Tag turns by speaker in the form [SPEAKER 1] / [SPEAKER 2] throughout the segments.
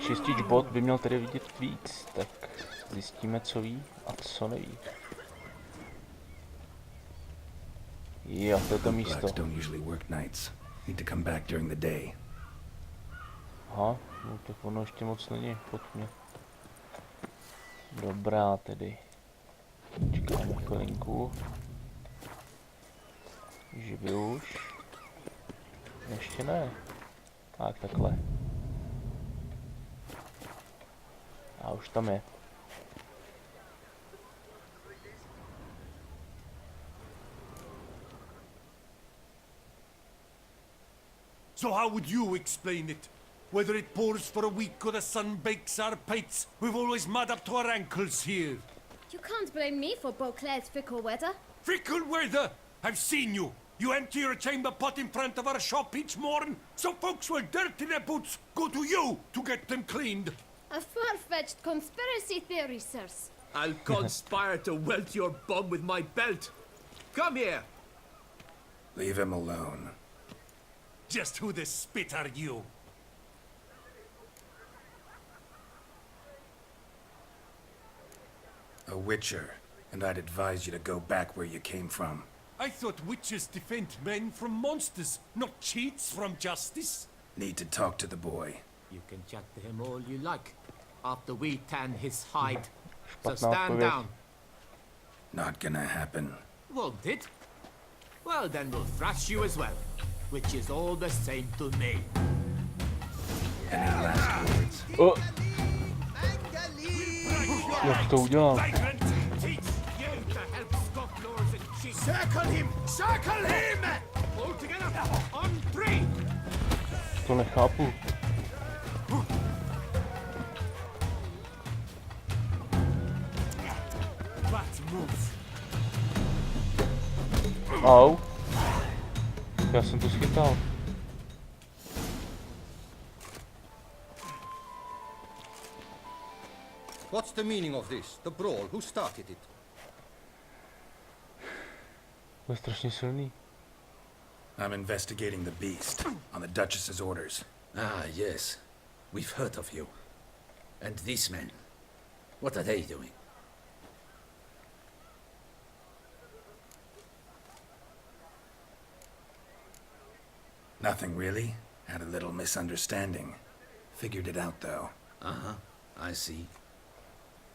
[SPEAKER 1] Čistič bot by měl tedy vidět víc, tak zjistíme, co ví a co neví. Jo, to je to místo. Aha, no tak ono ještě moc není pod mě. Dobrá tedy. Čekáme chvilinku. Živě už. Ještě ne. Tak, takhle. A už tam je.
[SPEAKER 2] So how would you explain it? Whether it pours for a week or the sun bakes our pates, we've always mud up to our ankles here.
[SPEAKER 3] You can't blame me for Beauclair's fickle weather.
[SPEAKER 2] Fickle weather! I've seen you. You empty your chamber pot in front of our shop each morn, so folks will dirty their boots go to you to get them cleaned.
[SPEAKER 3] A far-fetched conspiracy theory, sirs.
[SPEAKER 4] I'll conspire to welt your bum with my belt. Come here.
[SPEAKER 5] Leave him alone.
[SPEAKER 2] Just who the spit are you?
[SPEAKER 5] A witcher, and I'd advise you to go back where you came from.
[SPEAKER 2] I thought witches defend men from monsters, not cheats from justice.
[SPEAKER 5] Need to talk to the boy.
[SPEAKER 4] You can chat to him all you like, after we tan his hide. So
[SPEAKER 1] Špatná
[SPEAKER 4] stand
[SPEAKER 1] odpověď.
[SPEAKER 4] down.
[SPEAKER 5] Not gonna happen.
[SPEAKER 4] Won't it? Well, then we'll thrash you as well, which is all the same to me.
[SPEAKER 5] Any last words?
[SPEAKER 1] O! Jak to udělal?
[SPEAKER 4] Circle him! Circle him! All together on three!
[SPEAKER 1] To nechápu. Au. Já jsem to schytal.
[SPEAKER 6] What's the meaning of this? The brawl? Who started it?
[SPEAKER 1] To je strašně silný.
[SPEAKER 5] I'm investigating the beast on the Duchess's orders.
[SPEAKER 7] Ah, yes. We've heard of you. And these men, what are they doing?
[SPEAKER 5] Nothing really. Had a little misunderstanding. Figured it out though.
[SPEAKER 7] Uh-huh, I see.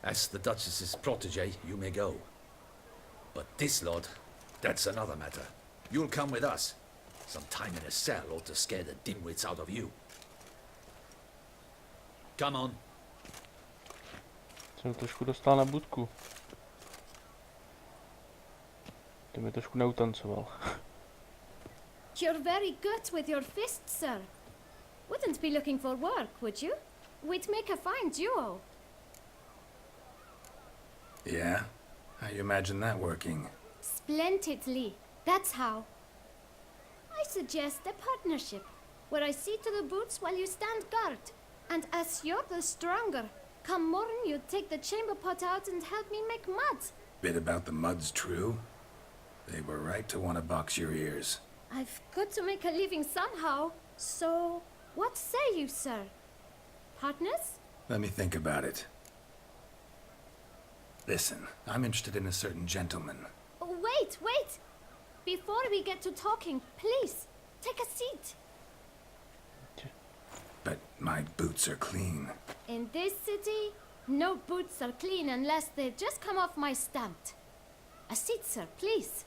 [SPEAKER 7] As the Duchess's protege, you may go. But this lot, that's another matter. You'll come with us. Some time in a cell ought to scare the dimwits out of you. Come on.
[SPEAKER 1] Jsem trošku dostal na budku. To mě trošku neutancoval.
[SPEAKER 3] You're very good with your fists, sir. Wouldn't be looking for work, would you? We'd make a fine duo.
[SPEAKER 5] Yeah? How you imagine that working?
[SPEAKER 3] Splendidly. That's how. I suggest a partnership, where I see to the boots while you stand guard. And as you're the stronger, come morn you take the chamber pot out and help me make mud.
[SPEAKER 5] Bit about the mud's true? They were right to want to box your ears.
[SPEAKER 3] I've got to make a living somehow, so what say you, sir? Partners?
[SPEAKER 5] Let me think about it. Listen, I'm interested in a certain gentleman.
[SPEAKER 3] Oh, wait! Before we get to talking, please, take a seat.
[SPEAKER 5] But my boots are clean.
[SPEAKER 3] In this city, no boots are clean unless they just come off my stamp. A seat, sir, please.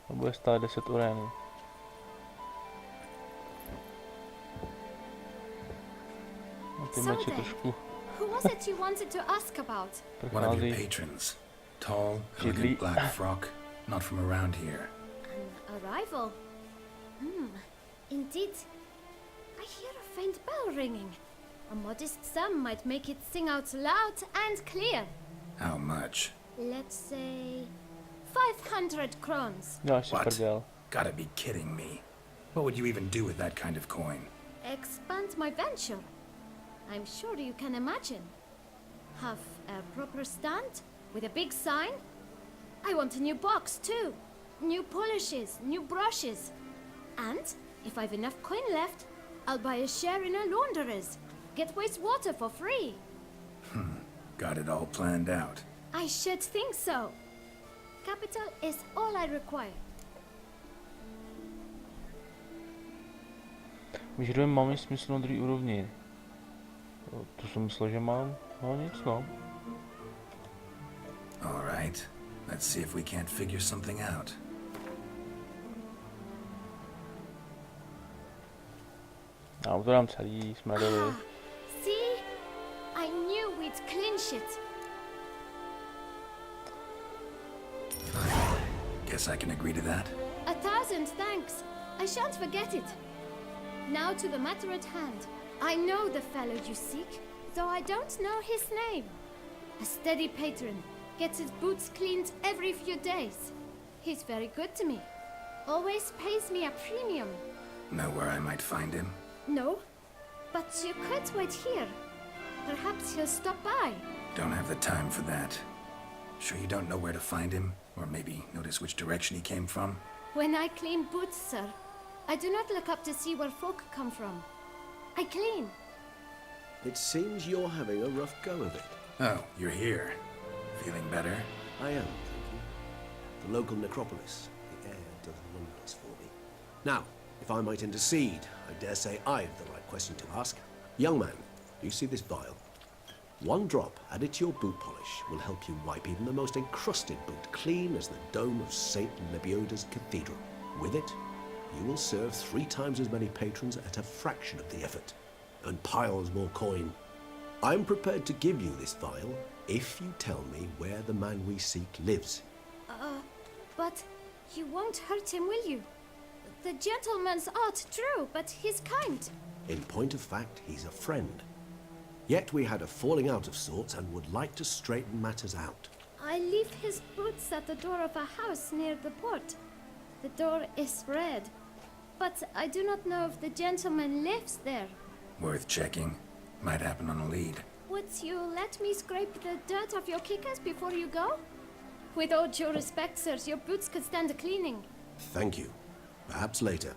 [SPEAKER 1] To bude stát 10 urénů. No ty meče trošku
[SPEAKER 3] Who was it you wanted to ask about?
[SPEAKER 5] One of your
[SPEAKER 1] prochází.
[SPEAKER 5] patrons. Tall,
[SPEAKER 1] Chidli.
[SPEAKER 5] elegant black frock. Not from around here.
[SPEAKER 3] An arrival. Indeed. I hear a faint bell ringing. A modest sum might make it sing out loud and clear.
[SPEAKER 5] How much?
[SPEAKER 3] Let's say 500 crowns.
[SPEAKER 1] Děláš si
[SPEAKER 5] What?
[SPEAKER 1] prdel.
[SPEAKER 5] Gotta be kidding me. What would you even do with that kind of coin?
[SPEAKER 3] Expand my venture. I'm sure you can imagine. Have a proper stand with a big sign. I want a new box too. New polishes, new brushes. And if I've enough coin left, I'll buy a share in a launderer's. Get wastewater for free.
[SPEAKER 5] Got it all planned out.
[SPEAKER 3] I should think so. Capital is all I require.
[SPEAKER 1] Vyžadujeme máme smysl na druhé úrovni. To jsem myslel, že mám. No nic, no.
[SPEAKER 5] All right. Let's see if we can't figure something out.
[SPEAKER 1] A to dám celý, smradový.
[SPEAKER 3] See? I knew we'd clinch it.
[SPEAKER 5] Guess I can agree to that.
[SPEAKER 3] 1,000 thanks. I shan't forget it. Now to the matter at hand. I know the fellow you seek, though I don't know his name. A steady patron, gets his boots cleaned every few days. He's very good to me. Always pays me a premium.
[SPEAKER 5] Know where I might find him?
[SPEAKER 3] No, but you could wait here. Perhaps he'll stop by.
[SPEAKER 5] Don't have the time for that. Sure you don't know where to find him? Or maybe notice which direction he came from?
[SPEAKER 3] When I clean boots, sir, I do not look up to see where folk come from. I clean.
[SPEAKER 8] It seems you're having a rough go of it.
[SPEAKER 5] Oh, you're here. Feeling better?
[SPEAKER 8] I am, thank you. The local necropolis. The air does wonders for me. Now, if I might intercede, I dare say I've the right question to ask. Young man, do you see this vial? One drop added to your boot polish will help you wipe even the most encrusted boot clean as the dome of St. Lebioda's cathedral. With it, you will serve 3 times as many patrons at a fraction of the effort, and piles more coin. I'm prepared to give you this vial if you tell me where the man we seek lives.
[SPEAKER 3] But you won't hurt him, will you? The gentleman's art, true, but he's kind.
[SPEAKER 8] In point of fact, he's a friend. Yet we had a falling out of sorts and would like to straighten matters out.
[SPEAKER 3] I leave his boots at the door of a house near the port. The door is red, but I do not know if the gentleman lives there.
[SPEAKER 5] Worth checking. Might happen on a lead.
[SPEAKER 3] Would you let me scrape the dirt off your kickers before you go? With all due respect, sirs, your boots could stand a cleaning.
[SPEAKER 8] Thank you. Perhaps later.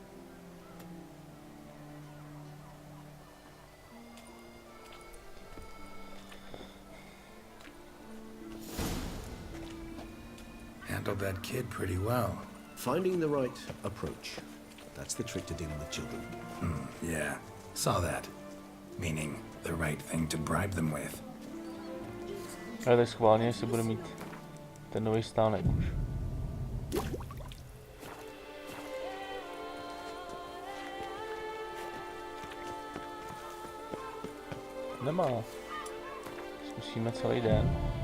[SPEAKER 5] Handled that kid pretty well.
[SPEAKER 8] Finding the right approach. That's the trick to dealing with children.
[SPEAKER 5] Yeah, saw that. Meaning, the right thing to bribe them with.
[SPEAKER 1] Ale tak schválně, jestli bude mít ten nový stánek už. Nemá. Zkusíme celý den.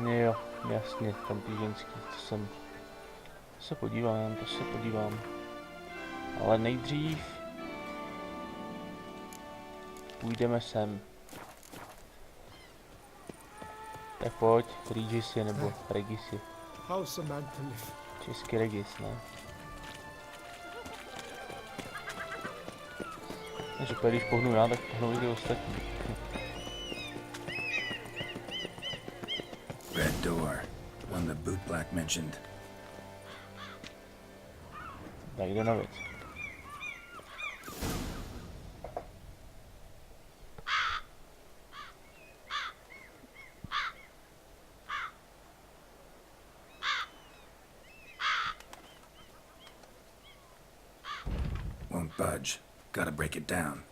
[SPEAKER 1] Jo, jasně, tam ty ženský, to se podívám. Ale nejdřív půjdeme sem. Tak pojď, Regisi nebo Regisi. Český Regis, ne? Takže když pohnu já, tak pohnou i ty ostatní.
[SPEAKER 5] Red door. One the boot black mentioned.
[SPEAKER 1] Tak jde na věc.
[SPEAKER 5] Won't budge. Gotta break it down.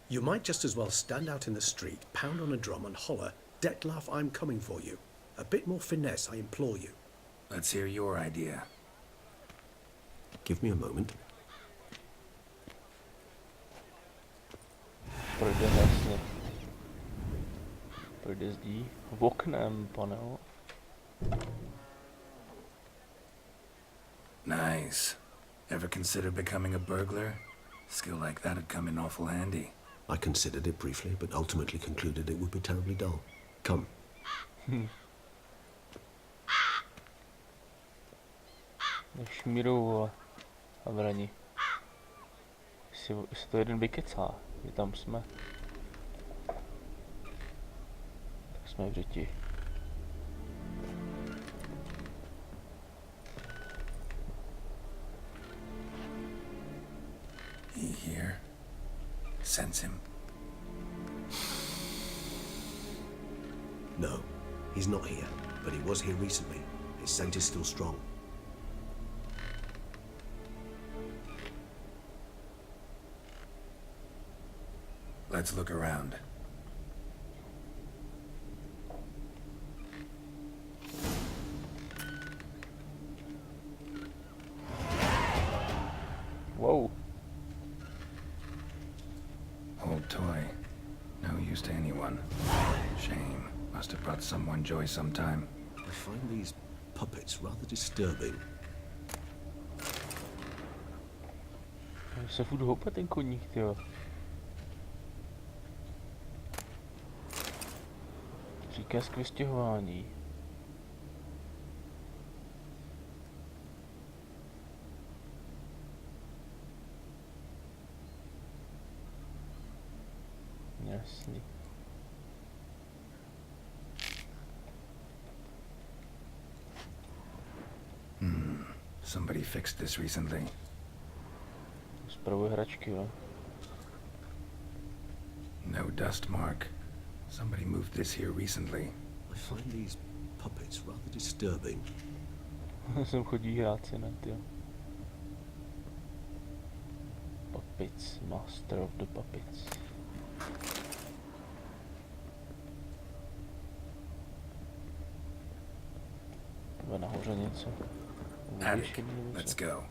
[SPEAKER 9] You might just as well stand out in the street, pound on a drum and holler, "Dettlaff, I'm coming for you." A bit more finesse, I implore you.
[SPEAKER 5] Let's hear your idea.
[SPEAKER 8] Give me a moment.
[SPEAKER 1] Projde vlastně. Projde zdí v oknem, panel.
[SPEAKER 5] Nice. Ever consider becoming a burglar? Skill like that'd come in awful handy.
[SPEAKER 8] I considered it briefly, but ultimately concluded it would be terribly dull. Come.
[SPEAKER 1] Šmírou a vrani. jestli to jeden vykecá, že tam jsme. Tak jsme v řeti.
[SPEAKER 5] He here? Sense him?
[SPEAKER 8] No, he's not here, but he was here recently. His scent is still strong.
[SPEAKER 5] Let's look around.
[SPEAKER 1] Wow.
[SPEAKER 5] Old toy. No use to anyone. Shame. Must have brought someone joy sometime.
[SPEAKER 8] I find these puppets rather disturbing.
[SPEAKER 1] Se furt houpe ten koník, tyjo. Příkaz k vystěhování. Jasný.
[SPEAKER 5] Somebody fixed this recently.
[SPEAKER 1] Spravuje hračky, jo.
[SPEAKER 5] No dust mark. Somebody moved this here recently.
[SPEAKER 8] I find these puppets rather disturbing.
[SPEAKER 1] Sem chodí hrát si net, jo. Puppets, master of the puppets. Bude nahoře něco.
[SPEAKER 5] Attic. Let's go.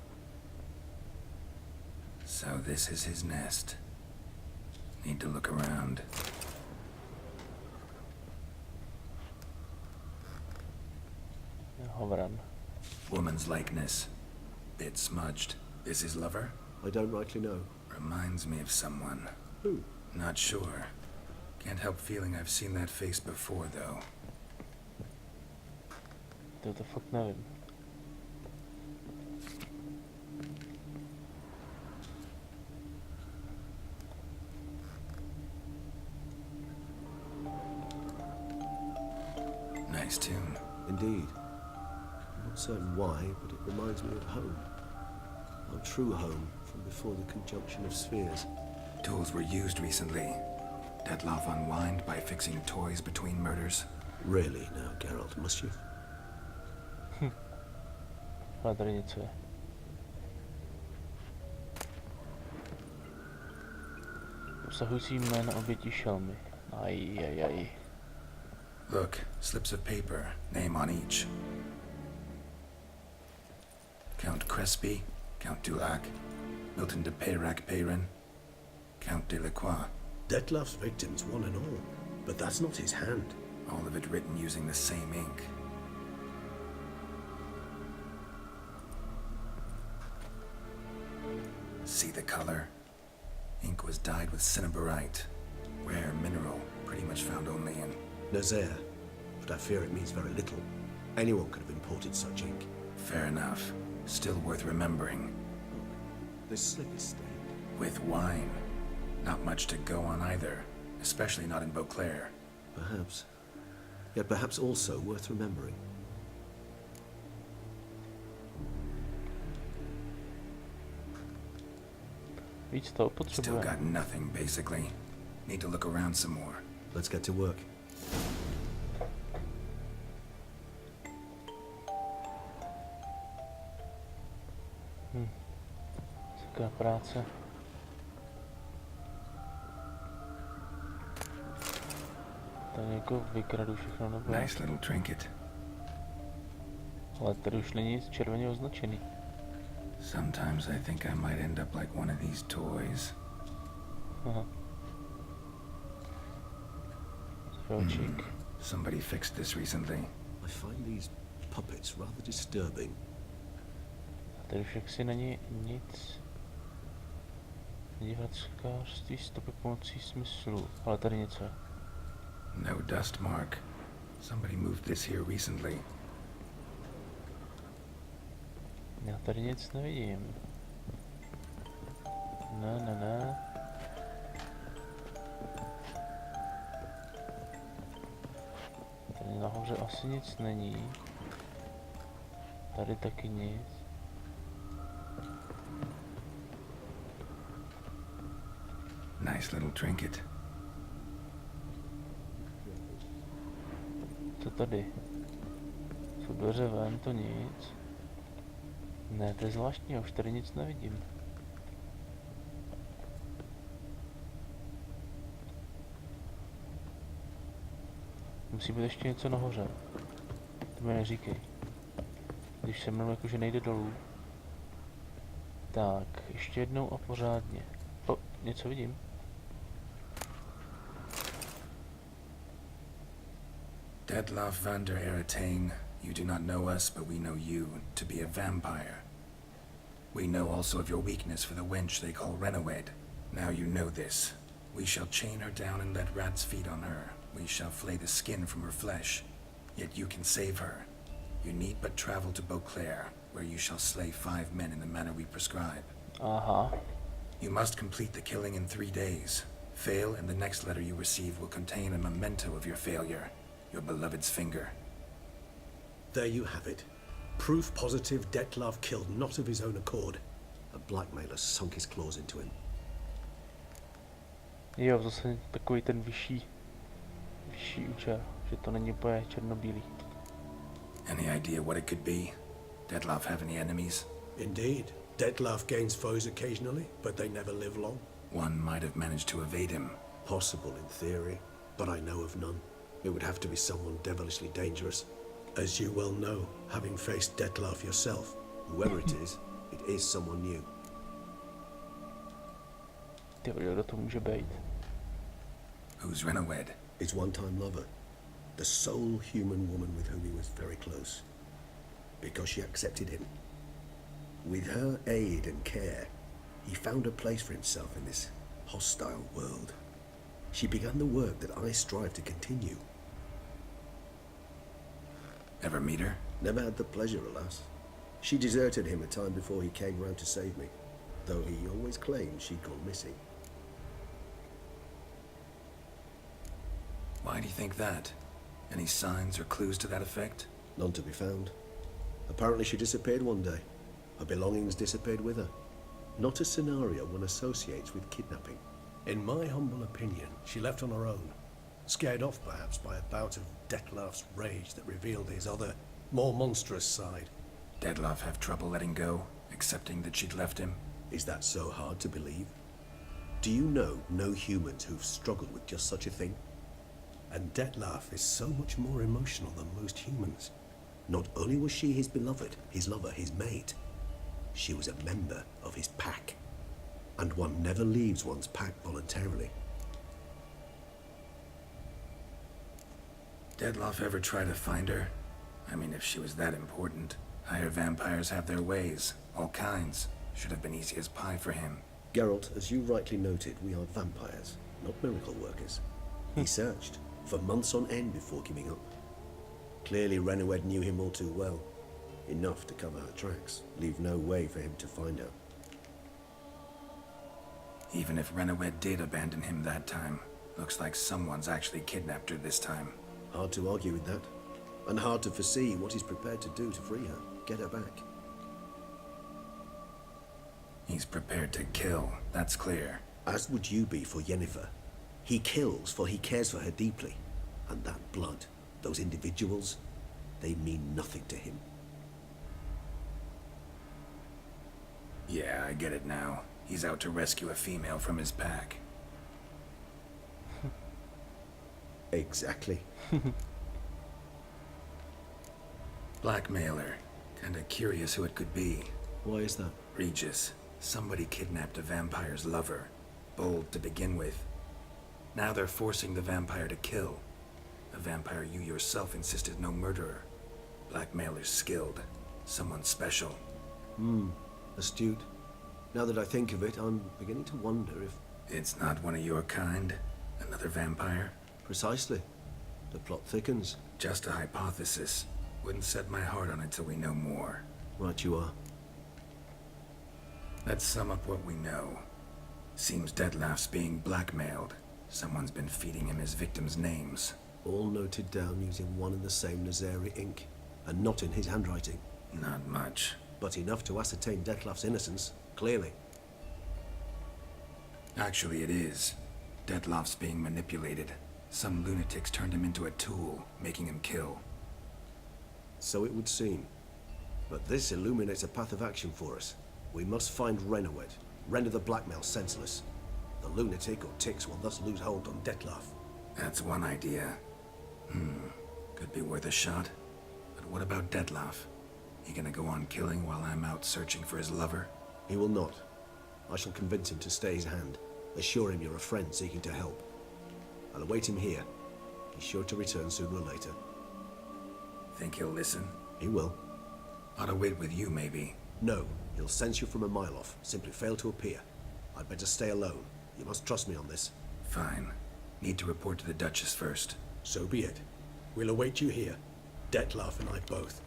[SPEAKER 5] So this is his nest. Need to look around.
[SPEAKER 1] Hovran.
[SPEAKER 5] Woman's likeness. Bit smudged. This his lover?
[SPEAKER 8] I don't rightly know.
[SPEAKER 5] Reminds me of someone.
[SPEAKER 8] Who?
[SPEAKER 5] Not sure. Can't help feeling I've seen that face before, though.
[SPEAKER 1] To fakt nevím.
[SPEAKER 5] Nice tune.
[SPEAKER 8] Indeed. I'm not certain why, but it reminds me of home. Our true home from before the conjunction of spheres.
[SPEAKER 5] Tools were used recently. Dettlaffovo unwind by fixing toys between murders.
[SPEAKER 8] Really now, Geralt, must you?
[SPEAKER 1] Ale tady něco je. Obsahující jména obětí šelmy. Ajajaj.
[SPEAKER 5] Look, slips of paper, name on each. Count Crespi, Count Dulac, Milton de Peyrac-Peyrin, Count de Lacroix.
[SPEAKER 9] Detlaff's victims, one and all. But that's not his hand.
[SPEAKER 5] All of it written using the same ink. See the color? Ink was dyed with cinnabarite, rare mineral, pretty much found only in...
[SPEAKER 8] Nazaire, but I fear it means very little. Anyone could have imported such ink.
[SPEAKER 5] Fair enough. Still worth remembering.
[SPEAKER 8] This slip is stained.
[SPEAKER 5] With wine. Not much to go on either, especially not in Beauclair.
[SPEAKER 8] Perhaps. Yet perhaps also worth remembering.
[SPEAKER 1] Víc toho
[SPEAKER 5] Still
[SPEAKER 1] potřebuje.
[SPEAKER 5] got nothing, basically. Need to look around some more.
[SPEAKER 8] Let's get to work.
[SPEAKER 1] Taká práce. Tady jako vykradu všechno nebo jak?
[SPEAKER 5] Nice little trinket.
[SPEAKER 1] Ale tady už není nic červeně označený.
[SPEAKER 5] Sometimes I think I might end up like one of these toys.
[SPEAKER 1] Aha. Filčík.
[SPEAKER 5] Somebody fixed this recently.
[SPEAKER 8] I find these puppets rather disturbing.
[SPEAKER 1] A tady už jaksi není nic. Divářství stopy pomocí smyslu. Ale tady něco je.
[SPEAKER 5] No dust mark. Somebody moved this here recently.
[SPEAKER 1] Já tady nic nevidím. Ne. Tady nahoře asi nic není. Tady taky nic.
[SPEAKER 5] Nice little trinket.
[SPEAKER 1] Co tady? Jsou dveře ven, to nic. Ne, to je zvláštní, já už tady nic nevidím. Musí být ještě něco nahoře. To mi neříkej. Když se mnou jakože nejde dolů. Tak, ještě jednou a pořádně. O, něco vidím.
[SPEAKER 5] Detlaff van der Eretain, you do not know us, but we know you to be a vampire. We know also of your weakness for the wench they call Renawed. Now you know this. We shall chain her down and let rats feed on her. We shall flay the skin from her flesh. Yet you can save her. You need but travel to Beauclair, where you shall slay 5 men in the manner we prescribe.
[SPEAKER 1] Aha.
[SPEAKER 5] You must complete the killing in 3 days. Fail, and the next letter you receive will contain a memento of your failure. Your beloved's finger.
[SPEAKER 9] There you have it. Proof positive Dettlaff killed not of his own accord.
[SPEAKER 8] A blackmailer sunk his claws into him.
[SPEAKER 1] Jo, zase takový ten vyšší účel, že to není úplně černobílý.
[SPEAKER 5] Any idea what it could be? Detlaff have any enemies?
[SPEAKER 9] Indeed. Dettlaff gains foes occasionally, but they never live long.
[SPEAKER 5] One might have managed to evade him.
[SPEAKER 9] Possible in theory, but I know of none. It would have to be someone devilishly dangerous. As you well know, having faced Dettlaff yourself.
[SPEAKER 8] Whoever it is someone new.
[SPEAKER 1] Ty, kdo to může být?
[SPEAKER 5] Who's Renawed?
[SPEAKER 9] His one-time lover. The sole human woman with whom he was very close. Because she accepted him. With her aid and care, he found a place for himself in this hostile world. She began the work that I strive to continue.
[SPEAKER 5] Ever meet her?
[SPEAKER 9] Never had the pleasure, alas. She deserted him a time before he came round to save me, though he always claimed she'd gone missing.
[SPEAKER 5] Why do you think that? Any signs or clues to that effect?
[SPEAKER 9] None to be found. Apparently she disappeared one day. Her belongings disappeared with her. Not a scenario one associates with kidnapping. In my humble opinion, she left on her own. Scared off perhaps by a bout of Dettlaff's rage that revealed his other, more monstrous side.
[SPEAKER 5] Detlaff have trouble letting go, accepting that she'd left him?
[SPEAKER 9] Is that so hard to believe? Do you know no humans who've struggled with just such a thing? And Dettlaff is so much more emotional than most humans. Not only was she his beloved, his lover, his mate, she was a member of his pack. And one never leaves one's pack voluntarily.
[SPEAKER 5] Detlaff ever try to find her? I mean, if she was that important. Higher vampires have their ways, all kinds. Should have been easy as pie for him.
[SPEAKER 9] Geralt, as you rightly noted, we are vampires, not miracle workers. He searched for months on end before giving up. Clearly Renawed knew him all too well. Enough to cover her tracks, leave no way for him to find her.
[SPEAKER 5] Even if Renawed did abandon him that time, looks like someone's actually kidnapped her this time.
[SPEAKER 9] Hard to argue with that. And hard to foresee what he's prepared to do to free her, get her back.
[SPEAKER 5] He's prepared to kill, that's clear.
[SPEAKER 9] As would you be for Yennefer. He kills for he cares for her deeply. And that blood, those individuals, they mean nothing to him.
[SPEAKER 5] Yeah, I get it now. He's out to rescue a female from his pack.
[SPEAKER 9] Exactly.
[SPEAKER 5] Blackmailer. Kinda curious who it could be.
[SPEAKER 9] Why is that?
[SPEAKER 5] Regis. Somebody kidnapped a vampire's lover. Bold to begin with. Now they're forcing the vampire to kill. A vampire you yourself insisted no murderer. Blackmailer's skilled. Someone special.
[SPEAKER 9] Astute. Now that I think of it, I'm beginning to wonder if...
[SPEAKER 5] It's not one of your kind? Another vampire?
[SPEAKER 9] Precisely. The plot thickens.
[SPEAKER 5] Just a hypothesis. Wouldn't set my heart on it till we know more.
[SPEAKER 9] Right you are.
[SPEAKER 5] Let's sum up what we know. Seems Dettlaf's being blackmailed. Someone's been feeding him his victims' names.
[SPEAKER 9] All noted down using one and the same Nazari ink, and not in his handwriting.
[SPEAKER 5] Not much.
[SPEAKER 9] But enough to ascertain Dettlaf's innocence, clearly.
[SPEAKER 5] Actually, it is. Dettlaf's being manipulated. Some lunatics turned him into a tool, making him kill.
[SPEAKER 9] So it would seem. But this illuminates a path of action for us. We must find Renowed, render the blackmail senseless. The lunatic or ticks will thus lose hold on Dettlaff.
[SPEAKER 5] That's one idea. Could be worth a shot. But what about Dettlaff? He gonna go on killing while I'm out searching for his lover?
[SPEAKER 9] He will not. I shall convince him to stay his hand. Assure him you're a friend seeking to help. I'll await him here. He's sure to return sooner or later.
[SPEAKER 5] Think he'll listen?
[SPEAKER 9] He will.
[SPEAKER 5] Ought to wait with you, maybe.
[SPEAKER 9] No, he'll sense you from a mile off. Simply fail to appear. I'd better stay alone. You must trust me on this.
[SPEAKER 5] Fine. Need to report to the Duchess first.
[SPEAKER 9] So be it. We'll await you here. Dettlaff and I both.